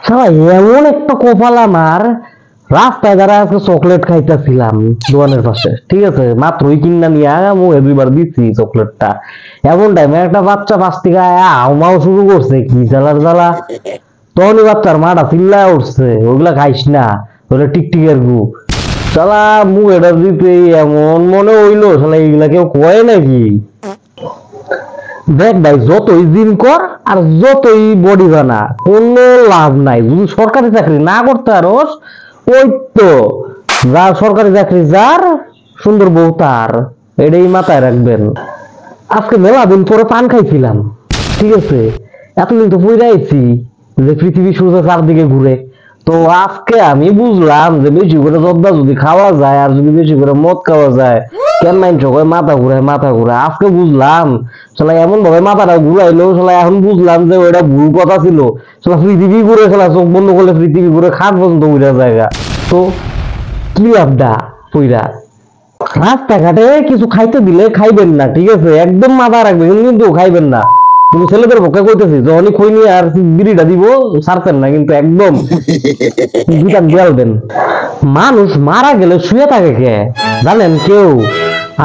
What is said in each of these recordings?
শালা এমন একটা কপাল আমার, রাস্তায় দাঁড়ায় আজকে চকলেট খাইতেছিলাম দোকানের পাশে, ঠিক আছে, মাত্রই কিনা নিয়ে মুখে দুইবার দিচ্ছি চকলেটটা। এমন টাইমে একটা বাচ্চা পাশ থেকে আউমাও শুরু করছে, কি জ্বালার জ্বালা। তখনই বাচ্চার মাটা চিল্লায় উঠছে, ওগুলা খাইস না, ওটা টিকটিকের গু। শালা মুখ এটা দিতে এমন মনে হইলো, শালা এইগুলা কেউ কয় নাকি। দেখ ভাই, যতই জিম কর আর যতই বডি বানা, কোনো লাভ নাই যদি সরকারি চাকরি না করতে পারোস। ওই তো, যার সরকারি চাকরি যার, সুন্দর বউ তার, এটাই মাথায় রাখবেন। আজকে মেলা দিন পরে পান খাইছিলাম, ঠিক আছে, এতদিন তো পুরাইছি যে পৃথিবী সূর্য চারদিকে ঘুরে। তো আজকে আমি বুঝলাম যে বেশি করে জর্দা যদি খাওয়া যায় আর যদি বেশি করে মদ খাওয়া যায়, কেন মাথা ঘুরে মাথা ঘুরে। আজকে বুঝলাম শালা এমন ভাবে মাথাটা ঘুরাইলো, শালা এখন বুঝলাম যে ওইটা ভুল কথা ছিল। শালা পৃথিবী ঘুরে, শালা চোখ বন্ধ করলে পৃথিবী ঘুরে, খাট পর্যন্ত উড়ে জায়গা। তো কি লাভটা পইরা। রাস্তাঘাটে কিছু খাইতে দিলে খাইবেন না, ঠিক আছে, একদম মাথা রাখবেন, কিন্তু খাইবেন না। তুমি ছেলেদের পক্ষে কইতেছি, যখনই খই নিয়ে আর বিড়িটা দিব ছাড়তেন না, কিন্তু একদম দুইটা দেওয়ালবেন। মানুষ মারা গেলে শুয়ে থাকে কে জানেন কেউ?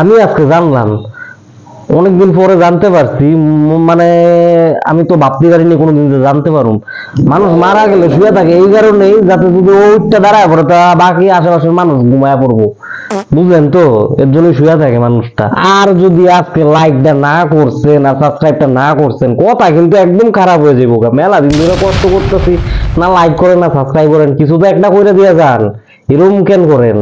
আমি আজকে জানলাম, অনেকদিন পরে জানতে পারছি। মানে আমি তো ভাবতে পারিনি কোনোদিন যে জানতে পারুম। মানুষ মারা গেলে শুয়ে থাকে এই কারণেই, যাতে যদি ওইটা দাঁড়ায় পড়ে তা বাকি আশেপাশের মানুষ ঘুমায় পড়বো, বুঝলেন তো, এর জন্য শুয়ে থাকে মানুষটা। আর যদি আজকে লাইকটা না করছেন আর সাবস্ক্রাইবটা না করছেন, কথা কিন্তু একদম খারাপ হয়ে যাবো। মেলা দিন ধরে কষ্ট করতেছি, না লাইক করেন না সাবস্ক্রাইব করেন, কিছু তো একটা করে দিয়ে যান, এরকম কেন করেন?